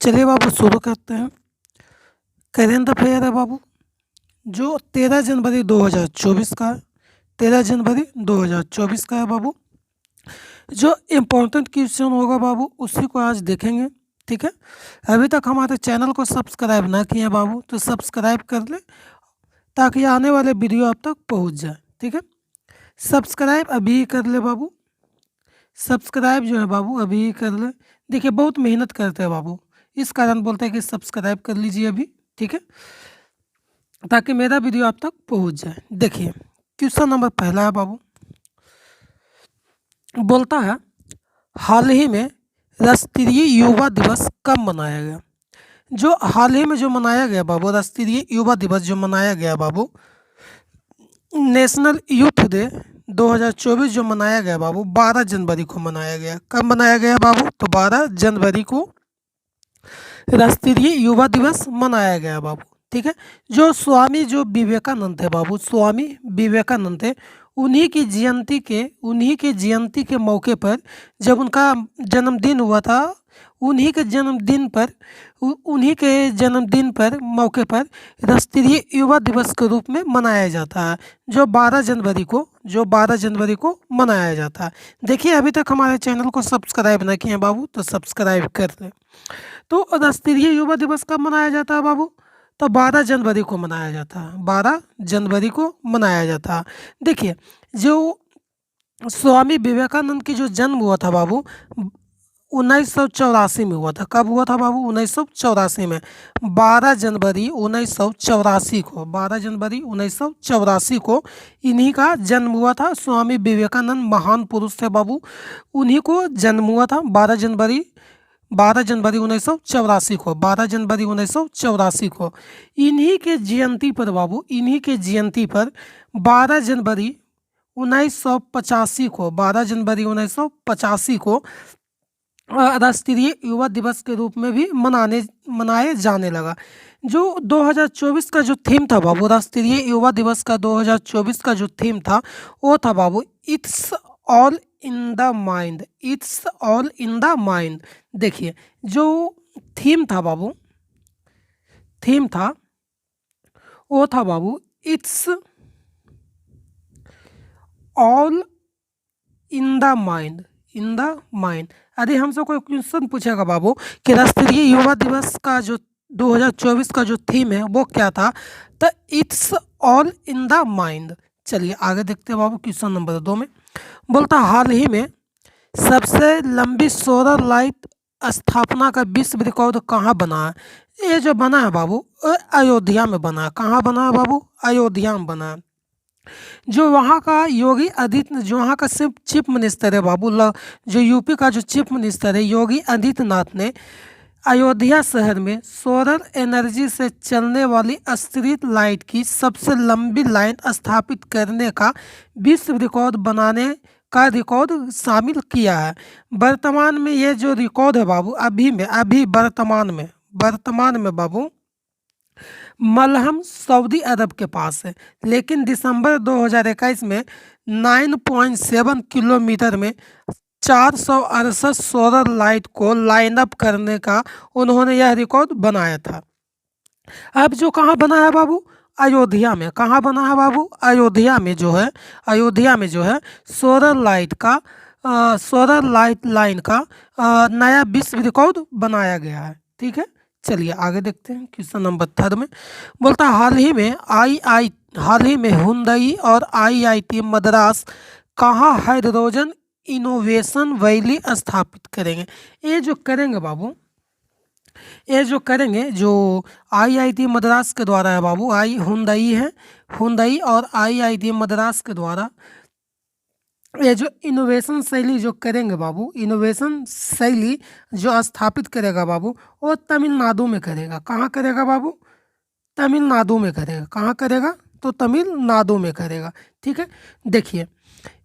चलिए बाबू शुरू करते हैं। करेंट अफेयर है बाबू, जो 13 जनवरी 2024 का है। 13 जनवरी 2024 का है बाबू। जो इम्पोर्टेंट क्वेश्चन होगा बाबू उसी को आज देखेंगे। ठीक है, अभी तक हमारे चैनल को सब्सक्राइब ना किए हैं बाबू तो सब्सक्राइब कर ले ताकि आने वाले वीडियो आप तक पहुंच जाए। ठीक है, सब्सक्राइब अभी कर ले बाबू, सब्सक्राइब जो है बाबू अभी कर ले। देखिए बहुत मेहनत करते हैं बाबू, इस कारण बोलते हैं कि सब्सक्राइब कर लीजिए अभी। ठीक है, ताकि मेरा वीडियो आप तक पहुंच जाए। देखिए क्वेश्चन नंबर पहला है बाबू, बोलता है हाल ही में राष्ट्रीय युवा दिवस कब मनाया गया। जो हाल ही में जो मनाया गया बाबू राष्ट्रीय युवा दिवस जो मनाया गया बाबू, नेशनल यूथ डे 2024 जो मनाया गया बाबू 12 जनवरी को मनाया गया। कब मनाया गया बाबू? तो 12 जनवरी को राष्ट्रीय युवा दिवस मनाया गया बाबू। ठीक है, जो स्वामी जो विवेकानंद थे बाबू, स्वामी विवेकानंद थे, उन्हीं के जयंती के मौके पर जब उनका जन्मदिन हुआ था, उन्हीं के जन्मदिन पर मौके पर राष्ट्रीय युवा दिवस के रूप में मनाया जाता है, जो 12 जनवरी को मनाया जाता है। देखिए अभी तक हमारे चैनल को सब्सक्राइब ना किए हैं बाबू तो सब्सक्राइब कर लें। तो राष्ट्रीय युवा दिवस कब मनाया जाता है बाबू? तो 12 जनवरी को मनाया जाता है, 12 जनवरी को मनाया जाता है। देखिए जो स्वामी विवेकानंद की जो जन्म हुआ था बाबू 1984 में हुआ था। कब हुआ था बाबू? 1984 में, 12 जनवरी 1984 को, 12 जनवरी 1984 को इन्हीं का जन्म हुआ था। स्वामी विवेकानंद महान पुरुष थे बाबू, उन्हीं को जन्म हुआ था 12 जनवरी 1984 को, 12 जनवरी 1984 को। इन्हीं के जयंती पर बाबू, इन्हीं के जयंती पर 12 जनवरी 1985 को, 12 जनवरी 1985 को राष्ट्रीय युवा दिवस के रूप में भी मनाए जाने लगा। जो 2024 का जो थीम था बाबू, राष्ट्रीय युवा दिवस का 2024 का जो थीम था वो था बाबू it's all in the mind, it's all in the mind. देखिए जो थीम था बाबू, थीम था वो था बाबू it's all in the mind, in the mind. यदि हमसे कोई क्वेश्चन पूछेगा बाबू कि राष्ट्रीय युवा दिवस का जो 2024 का जो थीम है वो क्या था, तो it's all in the mind. चलिए आगे देखते हैं बाबू। क्वेश्चन नंबर 2 में बोलता हाल ही में सबसे लंबी सोलर लाइट स्थापना का विश्व रिकॉर्ड कहाँ बना है? ये जो बना है बाबू अयोध्या में बना है। कहाँ बना है बाबू? अयोध्या में बना है। जो वहाँ का योगी आदित्य, जो वहाँ का चीफ मिनिस्टर है बाबू, जो यूपी का जो चीफ मिनिस्टर है योगी आदित्यनाथ ने अयोध्या शहर में सोलर एनर्जी से चलने वाली स्ट्रीट लाइट की सबसे लंबी लाइन स्थापित करने का विश्व रिकॉर्ड बनाने का रिकॉर्ड शामिल किया है। वर्तमान में ये जो रिकॉर्ड है बाबू अभी वर्तमान में बाबू मलहम सऊदी अरब के पास है, लेकिन दिसंबर 2021 में 9.7 किलोमीटर में 468 सोलर लाइट को लाइन अप करने का उन्होंने यह रिकॉर्ड बनाया था। अब जो कहाँ बना है बाबू? अयोध्या में। कहाँ बना है बाबू? अयोध्या में जो है सोलर लाइट लाइन का नया विश्व रिकॉर्ड बनाया गया है। ठीक है, चलिए आगे देखते हैं। क्वेश्चन नंबर 3 में बोलता हाल ही में हुंडई और IIT मद्रास कहाँ हाइड्रोजन इनोवेशन वैली स्थापित करेंगे? ये जो करेंगे बाबू, ये जो करेंगे जो IIT मद्रास के द्वारा है बाबू, हुंडई और IIT मद्रास के द्वारा ये जो इनोवेशन शैली जो करेंगे बाबू, इनोवेशन शैली जो स्थापित करेगा बाबू वो तमिलनाडु में करेगा। कहाँ करेगा बाबू? तमिलनाडु में करेगा। कहाँ करेगा? तो तमिलनाडु में करेगा। ठीक है, देखिए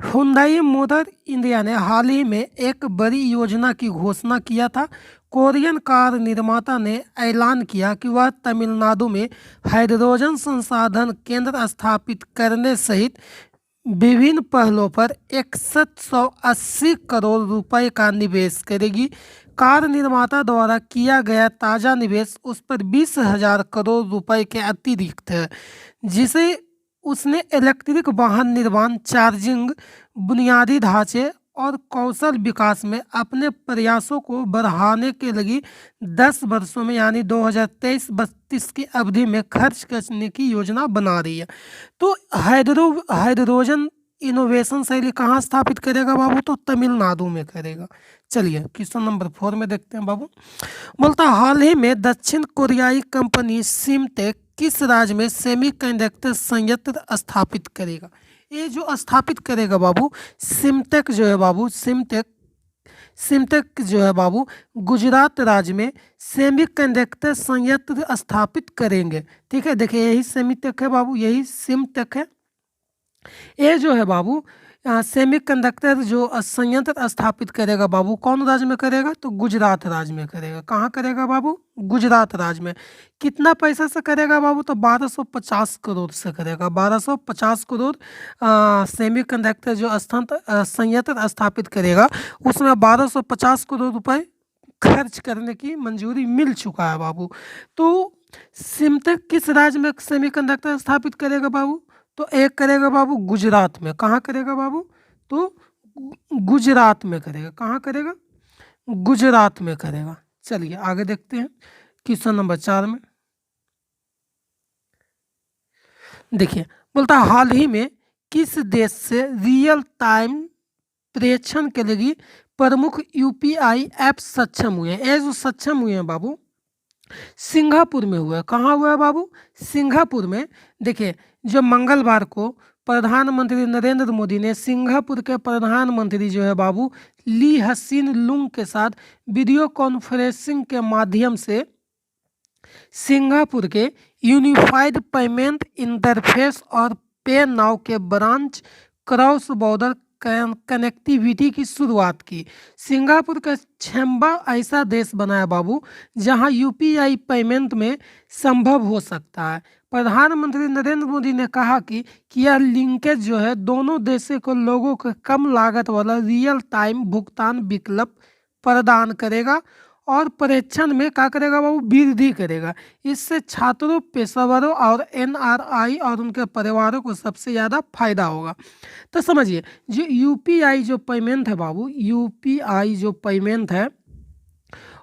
हुंडई मोटर इंडिया ने हाल ही में एक बड़ी योजना की घोषणा किया था। कोरियन कार निर्माता ने ऐलान किया कि वह तमिलनाडु में हाइड्रोजन संसाधन केंद्र स्थापित करने सहित विभिन्न पहलों पर 6180 करोड़ रुपए का निवेश करेगी। कार निर्माता द्वारा किया गया ताज़ा निवेश उस पर 20,000 करोड़ रुपए के अतिरिक्त है, जिसे उसने इलेक्ट्रिक वाहन निर्माण, चार्जिंग, बुनियादी ढांचे और कौशल विकास में अपने प्रयासों को बढ़ाने के लिए 10 वर्षों में यानी 2023-32 की अवधि में खर्च करने की योजना बना रही है। तो हाइड्रोजन इनोवेशन शैली कहाँ स्थापित करेगा बाबू? तो तमिलनाडु में करेगा। चलिए क्वेश्चन नंबर 4 में देखते हैं बाबू। बोलता हाल ही में दक्षिण कोरियाई कंपनी सिमटेक किस राज्य में सेमीकंडक्टर संयंत्र स्थापित करेगा? ये जो स्थापित करेगा बाबू, सिमटेक जो है बाबू, सिमटेक जो है बाबू गुजरात राज्य में सेमीकंडक्टर संयंत्र स्थापित करेंगे। ठीक है, देखिए यही सिमटेक है बाबू, यही सिमटेक है। ये जो है बाबू सेमीकंडक्टर जो संयंत्र स्थापित करेगा बाबू, कौन राज्य में करेगा? तो गुजरात राज्य में करेगा। कहाँ करेगा बाबू? गुजरात राज्य में। कितना पैसा से करेगा बाबू? तो 1250 करोड़ से करेगा। 1250 करोड़ सेमीकंडक्टर जो संयंत्र स्थापित करेगा, उसमें 1250 करोड़ रुपए खर्च करने की मंजूरी मिल चुका है बाबू। तो सिमटेक किस राज्य में सेमीकंडक्टर स्थापित करेगा बाबू? तो एक करेगा बाबू गुजरात में। कहाँ करेगा बाबू? तो गुजरात में करेगा। कहाँ करेगा? गुजरात में करेगा। चलिए आगे देखते हैं क्वेश्चन नंबर 4 में। देखिए बोलता हाल ही में किस देश से रियल टाइम प्रेषण के लिए प्रमुख यूपीआई ऐप सक्षम हुए हैं? ये जो सक्षम हुए हैं बाबू, सिंगापुर में हुआ है। कहाँ हुआ है बाबू? सिंगापुर में। देखिए जो मंगलवार को प्रधानमंत्री नरेंद्र मोदी ने सिंगापुर के प्रधानमंत्री जो है बाबू ली हसीन लुंग के साथ वीडियो कॉन्फ्रेंसिंग के माध्यम से सिंगापुर के यूनिफाइड पेमेंट इंटरफेस और पे नाउ के ब्रांच क्रॉस बॉर्डर कनेक्टिविटी की शुरुआत की। सिंगापुर का 6वां ऐसा देश बना है बाबू जहां यूपीआई पेमेंट में संभव हो सकता है। प्रधानमंत्री नरेंद्र मोदी ने कहा कि यह लिंकेज जो है दोनों देशों को लोगों को कम लागत वाला रियल टाइम भुगतान विकल्प प्रदान करेगा और परीक्षण में क्या करेगा बाबू? वृद्धि करेगा। इससे छात्रों, पेशेवरों और एनआरआई और उनके परिवारों को सबसे ज़्यादा फायदा होगा। तो समझिए जो यूपीआई जो पेमेंट है बाबू, यूपीआई जो पेमेंट है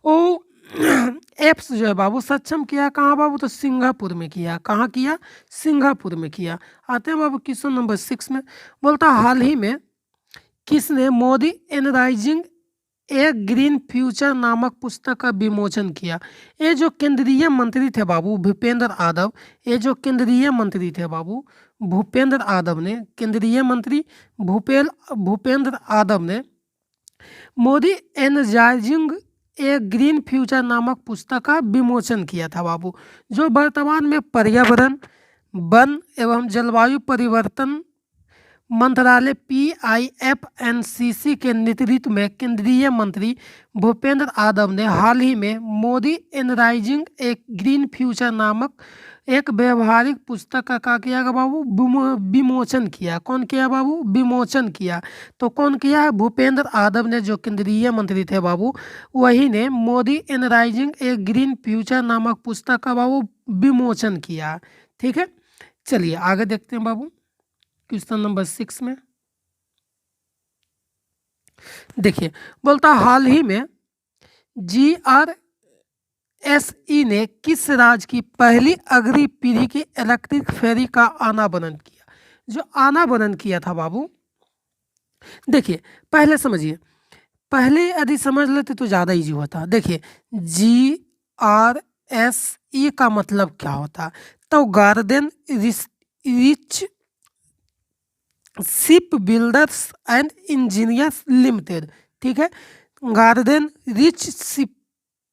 वो एप्स जो है बाबू सक्षम किया कहाँ बाबू? तो सिंगापुर में किया। कहाँ किया? सिंगापुर में किया। आते हैं बाबू क्वेश्चन नंबर 6 में। बोलता हाल ही में किसने मोदी एनराइजिंग ए ग्रीन फ्यूचर नामक पुस्तक का विमोचन किया? ये जो केंद्रीय मंत्री थे बाबू भूपेंद्र यादव, ये जो केंद्रीय मंत्री थे बाबू भूपेंद्र यादव ने, केंद्रीय मंत्री भूपेंद्र यादव ने मोदी एनर्जाइजिंग ए ग्रीन फ्यूचर नामक पुस्तक का विमोचन किया था बाबू, जो वर्तमान में पर्यावरण, वन एवं जलवायु परिवर्तन मंत्रालय PIFNCC के नेतृत्व में केंद्रीय मंत्री भूपेंद्र यादव ने हाल ही में मोदी एनराइजिंग एक ग्रीन फ्यूचर नामक एक व्यवहारिक पुस्तक का क्या किया बाबू? विमोचन किया। कौन किया बाबू? विमोचन किया। तो कौन किया है? भूपेंद्र यादव ने, जो केंद्रीय मंत्री थे बाबू, वही ने मोदी एनराइजिंग एक ग्रीन फ्यूचर नामक पुस्तक का बाबू विमोचन किया। ठीक है, चलिए आगे देखते हैं बाबू क्वेश्चन नंबर 6 में। देखिए बोलता हाल ही में GRSE ने किस राज्य की पहली अगली पीढ़ी की इलेक्ट्रिक फेरी का आनावरण किया? जो आनावरण किया था बाबू, देखिए पहले समझिए, पहले यदि समझ लेते तो ज़्यादा इजी होता। देखिए GRSE का मतलब क्या होता? तो garden rich ship builders and engineers limited. ठीक है, garden rich ship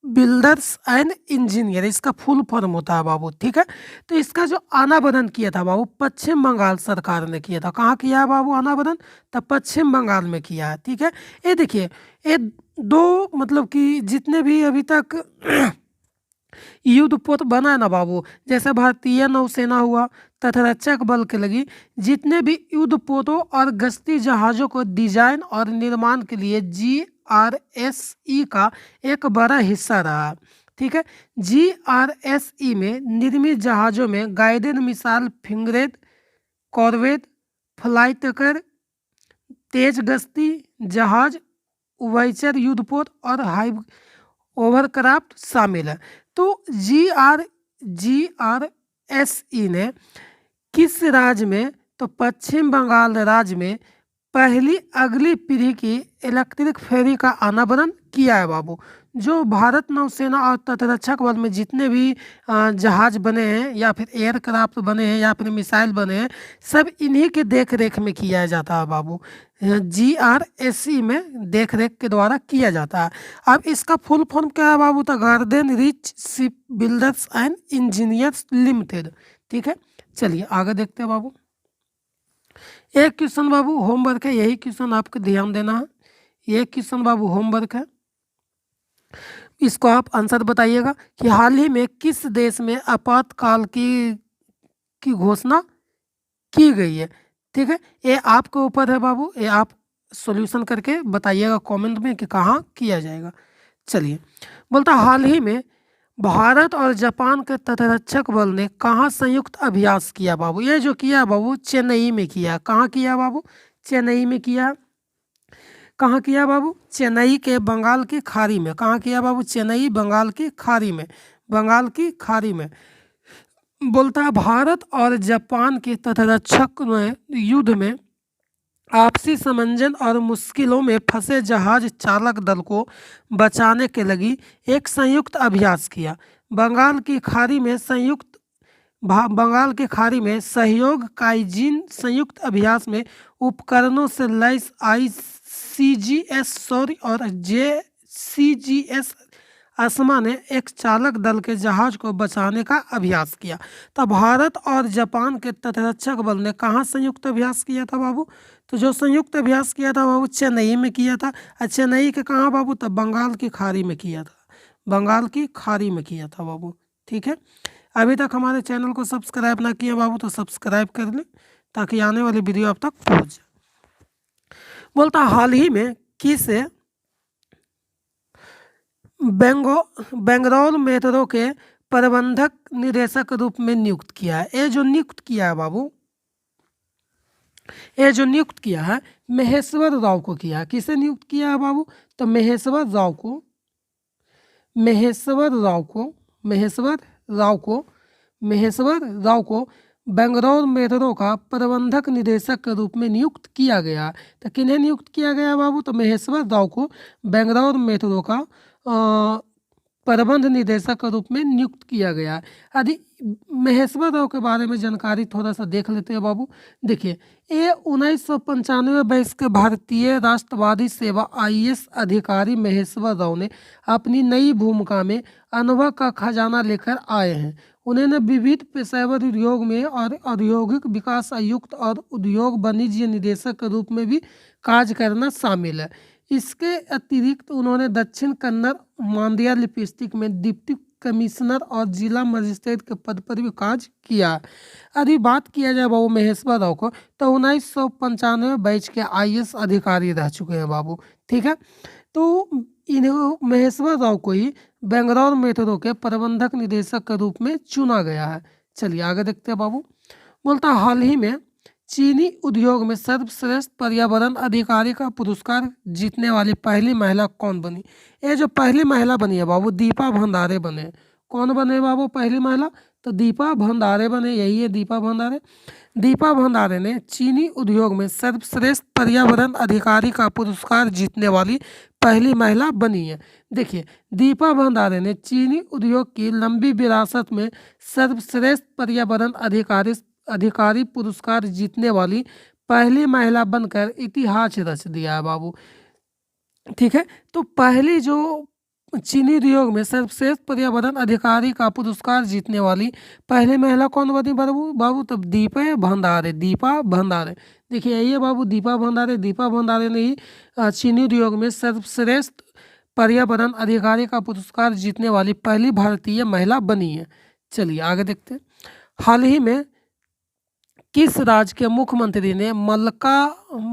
builders and engineer इसका फुल फॉर्म होता है बाबू। ठीक है, तो इसका जो अनावरण किया था बाबू पश्चिम बंगाल सरकार ने किया था। कहाँ किया है बाबू अनावरण? तो पश्चिम बंगाल में किया है। ठीक है, ये देखिए ये दो मतलब कि जितने भी अभी तक युद्धपोत बना है ना बाबू, जैसे भारतीय नौसेना हुआ, तटरक्षक बल के लगी, जितने भी युद्धपोतों और गश्ती जहाज़ों को डिजाइन और निर्माण के लिए GRSE का एक बड़ा हिस्सा रहा। ठीक है, GRSE में निर्मित जहाज़ों में गाइडेड मिसाइल, फ्रिगेट, कॉर्वेट, फ्लाइटर, तेज गश्ती जहाज, उभयचर युद्धपोत और हाई ओवरक्राफ्ट शामिल है। तो GRSE ने किस राज्य में, तो पश्चिम बंगाल राज्य में पहली अगली पीढ़ी की इलेक्ट्रिक फेरी का अनावरण किया है बाबू। जो भारत नौसेना और तटरक्षक बल में जितने भी जहाज बने हैं या फिर एयरक्राफ्ट बने हैं या फिर मिसाइल बने हैं, सब इन्हीं के देख रेख में किया जाता है बाबू। GRSE में देख रेख के द्वारा किया जाता है। अब इसका फुल फॉर्म क्या है बाबू, तो garden rich ship builders and engineers limited. ठीक है, चलिए आगे देखते हैं बाबू। एक क्वेश्चन बाबू होमवर्क है, यही क्वेश्चन आपको ध्यान देना है। ये क्वेश्चन बाबू होमवर्क है, इसको आप आंसर बताइएगा कि हाल ही में किस देश में आपातकाल की घोषणा की गई है। ठीक है, ये आपके ऊपर है बाबू, ये आप सॉल्यूशन करके बताइएगा कमेंट में कि कहाँ किया जाएगा। चलिए, बोलता हाल ही में भारत और जापान के तटरक्षक बल ने कहाँ संयुक्त अभ्यास किया बाबू। ये जो किया बाबू चेन्नई में किया। कहाँ किया बाबू, चेन्नई में किया। कहाँ किया बाबू, चेन्नई के बंगाल की खाड़ी में। कहाँ किया बाबू, चेन्नई बंगाल की खाड़ी में, बंगाल की खाड़ी में। बोलता है भारत और जापान के तटरक्षक में युद्ध में आपसी समंजन और मुश्किलों में फंसे जहाज चालक दल को बचाने के लगी एक संयुक्त अभ्यास किया। बंगाल की खाड़ी में बंगाल की खाड़ी में सहयोग काइजिन संयुक्त अभ्यास में उपकरणों से लैस ICGS सौर्य और JCGS असमा ने एक चालक दल के जहाज को बचाने का अभ्यास किया। तो भारत और जापान के तटरक्षक बल ने कहाँ संयुक्त अभ्यास किया था बाबू, तो जो संयुक्त अभ्यास किया था बाबू चेन्नई में किया था। चेन्नई के कहाँ बाबू, तो बंगाल की खाड़ी में किया था, बंगाल की खाड़ी में किया था बाबू। ठीक है, अभी तक हमारे चैनल को सब्सक्राइब ना किया बाबू तो सब्सक्राइब कर लें ताकि आने वाली वीडियो आप तक पहुँच जाए। बोलता हाल ही में किस बेंगलुरु मेट्रो के प्रबंधक निदेशक रूप में नियुक्त किया है। ये जो नियुक्त किया है बाबू, ये जो नियुक्त किया है महेश्वर राव को किया है। किसे नियुक्त किया है बाबू, तो महेश्वर राव को बेंगलुरु मेट्रो का प्रबंधक निदेशक के रूप में नियुक्त किया गया। तो किन्हें नियुक्त किया गया बाबू, तो महेश्वर राव को बेंगलुरु मेट्रो का प्रबंध निदेशक के रूप में नियुक्त किया गया। यदि महेश्वर राव के बारे में जानकारी थोड़ा सा देख लेते हैं बाबू। देखिए, ये 1995 बैच के भारतीय राष्ट्रवादी सेवा IAS अधिकारी महेश्वर राव ने अपनी नई भूमिका में अनुभव का खजाना लेकर आए हैं। उन्होंने विविध पेशेवर उद्योग में और औद्योगिक विकास आयुक्त और उद्योग वाणिज्य निदेशक के रूप में भी कार्य करना शामिल है। इसके अतिरिक्त उन्होंने दक्षिण कन्नड़ मांड्या लिपिस्टिक में डिप्टी कमिश्नर और जिला मजिस्ट्रेट के पद पर भी कार्य किया। यदि बात किया जाए बाबू महेश्वर राव को, तो 1995 बैच के IAS अधिकारी रह चुके हैं बाबू। ठीक है, तो इन्हें महेश्वर राव को ही बेंगलुरु मेट्रो के प्रबंधक निदेशक के रूप में चुना गया है। चलिए आगे देखते हैं बाबू। बोलता हाल ही में चीनी उद्योग में सर्वश्रेष्ठ पर्यावरण अधिकारी का पुरस्कार जीतने वाली पहली महिला कौन बनी। ये जो पहली महिला बनी है बाबू दीपा भंडारे बने। कौन बने बाबू पहली महिला, तो दीपा भंडारे बने, यही है दीपा भंडारे। दीपा भंडारे ने चीनी उद्योग में सर्वश्रेष्ठ पर्यावरण अधिकारी का पुरस्कार जीतने वाली पहली महिला बनी है। देखिए, दीपा भंडारे ने चीनी उद्योग की लंबी विरासत में सर्वश्रेष्ठ पर्यावरण अधिकारी पुरस्कार जीतने वाली पहली महिला बनकर इतिहास रच दिया है बाबू। ठीक है, तो पहली जो चीनी उद्योग में सर्वश्रेष्ठ पर्यावरण अधिकारी का पुरस्कार जीतने वाली पहली महिला कौन बनी बाबू, तब दीपा भंडारे। देखिए यही है बाबू दीपा भंडारे ने ही चीनी उद्योग में सर्वश्रेष्ठ पर्यावरण अधिकारी का पुरस्कार जीतने वाली पहली भारतीय महिला बनी है। चलिए आगे देखते हैं। हाल ही में किस राज्य के मुख्यमंत्री ने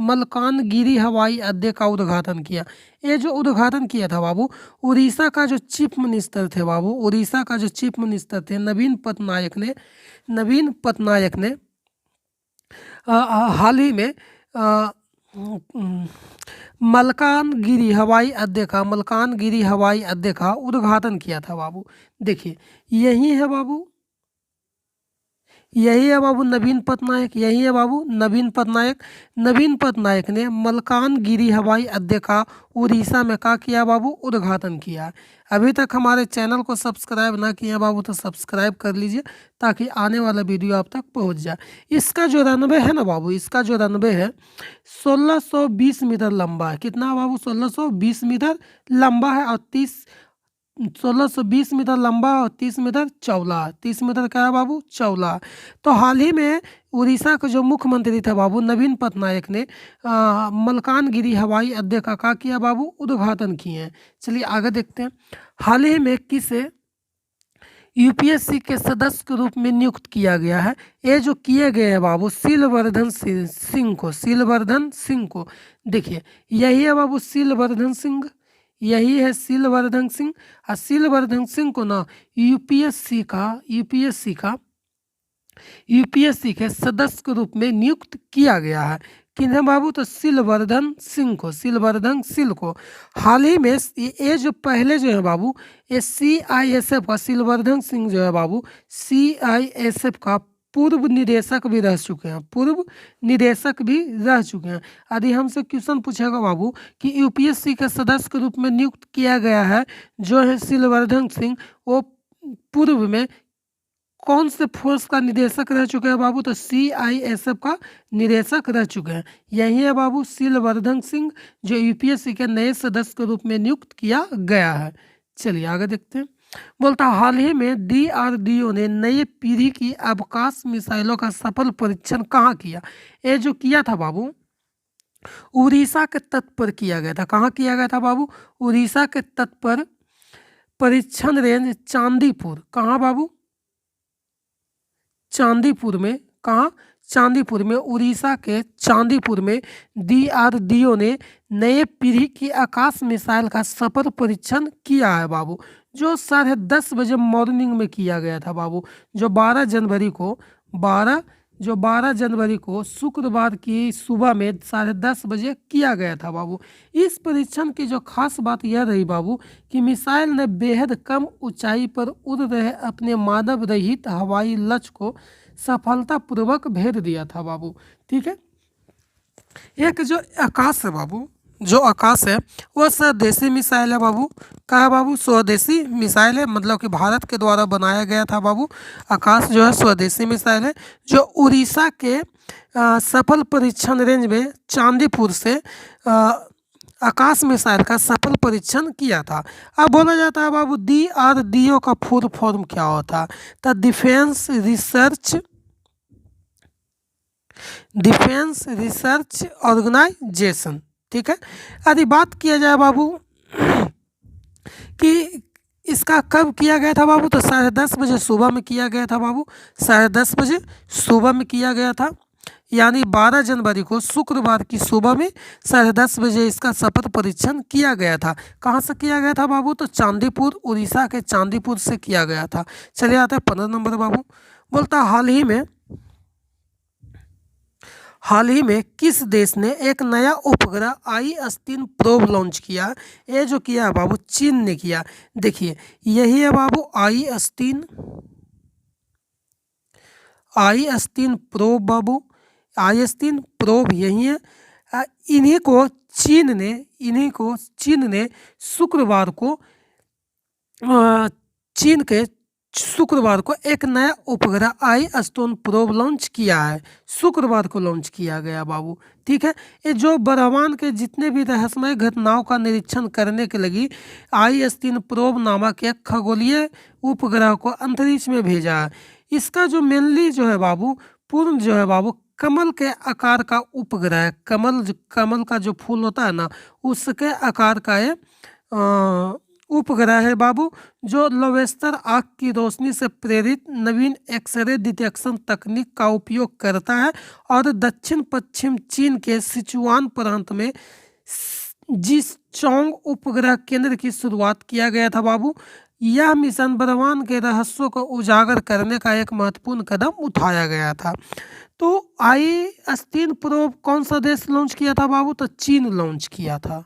मलकानगिरी हवाई अड्डे का उद्घाटन किया? ये जो उद्घाटन किया था बाबू, उड़ीसा का जो चीफ मिनिस्टर थे बाबू, उड़ीसा का जो चीफ मिनिस्टर थे नवीन पटनायक ने हाल ही में मलकानगिरी हवाई अड्डे का उद्घाटन किया था बाबू। देखिए यही है बाबू, यही है बाबू नवीन पटनायक, यही है बाबू नवीन पटनायक ने मलकानगिरी हवाई अड्डे का उड़ीसा में क्या किया बाबू? उद्घाटन किया। अभी तक हमारे चैनल को सब्सक्राइब ना किया बाबू तो सब्सक्राइब कर लीजिए ताकि आने वाला वीडियो आप तक पहुंच जाए। इसका जो रनवे है ना बाबू, इसका जो रनवे है 1620 मीटर लंबा है। कितना बाबू? 1620 मीटर लंबा है और 1620 मीटर लंबा और 30 मीटर चौड़ा। 30 मीटर क्या है बाबू? चौड़ा। तो हाल ही में उड़ीसा के जो मुख्यमंत्री थे बाबू नवीन पटनायक ने मलकानगिरी हवाई अड्डे का क्या किया बाबू? उद्घाटन किए हैं। चलिए आगे देखते हैं। हाल ही में किसे यूपीएससी के सदस्य के रूप में नियुक्त किया गया है? ये जो किए गए हैं बाबू सीलवर्धन सिंह को। देखिए यही है बाबू सीलवर्धन सिंह, यही है सीलवर्धन सिंह। और सीलवर्धन सिंह को ना यूपीएससी के सदस्य के रूप में नियुक्त किया गया है। किन्हें बाबू? तो सीलवर्धन सिंह को। हाल ही में ये जो पहले जो है बाबू, ये CISF का सीलवर्धन सिंह जो है बाबू CISF का पूर्व निदेशक भी रह चुके हैं। यदि हमसे क्वेश्चन पूछेगा बाबू कि यूपीएससी के सदस्य के रूप में नियुक्त किया गया है जो है सीलवर्धन सिंह, वो पूर्व में कौन से फोर्स का निदेशक रह चुके हैं बाबू? तो CISF का निदेशक रह चुके हैं। यही है बाबू सीलवर्धन सिंह जो यूपीएससी के नए सदस्य के रूप में नियुक्त किया गया है। चलिए आगे देखते हैं। बोलता हाल ही में DRDO ने नई पीढ़ी की अवकाश मिसाइलों का सफल परीक्षण कहाँ किया? ये जो किया था बाबू उड़ीसा के तट पर किया गया था। कहाँ किया गया था बाबू? उड़ीसा के तट पर परीक्षण रेंज चांदीपुर। कहाँ बाबू? चांदीपुर में। कहाँ? चांदीपुर में, उड़ीसा के चांदीपुर में DRDO ने नए पीढ़ी की आकाश मिसाइल का सफल परीक्षण किया है बाबू, जो 10:30 बजे मॉर्निंग में किया गया था बाबू, जो 12 जनवरी को शुक्रवार की सुबह में 10:30 बजे किया गया था बाबू। इस परीक्षण की जो खास बात यह रही बाबू कि मिसाइल ने बेहद कम ऊंचाई पर उड़ रहे अपने मानव रहित हवाई लक्ष्य को सफलतापूर्वक भेद दिया था बाबू। ठीक है, एक जो आकाश है बाबू, जो आकाश है वह स्वदेशी मिसाइल है बाबू। क्या है बाबू? स्वदेशी मिसाइल है, मतलब कि भारत के द्वारा बनाया गया था बाबू। आकाश जो है स्वदेशी मिसाइल है जो उड़ीसा के सफल परीक्षण रेंज में चांदीपुर से आकाश मिसाइल का सफल परीक्षण किया था। अब बोला जाता है बाबू DRDO का फुल फॉर्म क्या होता है? तो डिफेंस रिसर्च ऑर्गेनाइजेशन। ठीक है, यदि बात किया जाए बाबू कि इसका कब किया गया था बाबू, तो 10:30 बजे सुबह में किया गया था बाबू। 10:30 बजे सुबह में किया गया था, यानी 12 जनवरी को शुक्रवार की सुबह में 10:30 बजे इसका सफल परीक्षण किया गया था। कहाँ से किया गया था बाबू? तो चांदीपुर, उड़ीसा के चांदीपुर से किया गया था। चलिए आते हैं 15 नंबर बाबू। बोलता हाल ही में किस देश ने एक नया उपग्रह I-13 प्रोब लॉन्च किया? ये जो किया है बाबू चीन ने किया। देखिए यही है बाबू I-13 प्रोब बाबू, I-13 प्रोब यही है। इन्हीं को चीन ने शुक्रवार को एक नया उपग्रह I-13 प्रोब लॉन्च किया है। शुक्रवार को लॉन्च किया गया बाबू। ठीक है, ये जो ब्रह्मांड के जितने भी रहस्यमय घटनाओं का निरीक्षण करने के लगी I-13 प्रोब नामक एक खगोलीय उपग्रह को अंतरिक्ष में भेजा है। इसका जो मेनली जो है बाबू पूर्ण जो है बाबू कमल के आकार का उपग्रह है। कमल का जो फूल होता है ना उसके आकार का ये उपग्रह है बाबू जो लोवेस्टर आँख की रोशनी से प्रेरित नवीन एक्सरे डिटेक्शन तकनीक का उपयोग करता है और दक्षिण पश्चिम चीन के सिचुआन प्रांत में जिसचोंग उपग्रह केंद्र की शुरुआत किया गया था बाबू। यह मिशन ब्रह्मांड के रहस्यों को उजागर करने का एक महत्वपूर्ण कदम उठाया गया था। तो आई-3 प्रोब कौन सा देश लॉन्च किया था बाबू? तो चीन लॉन्च किया था।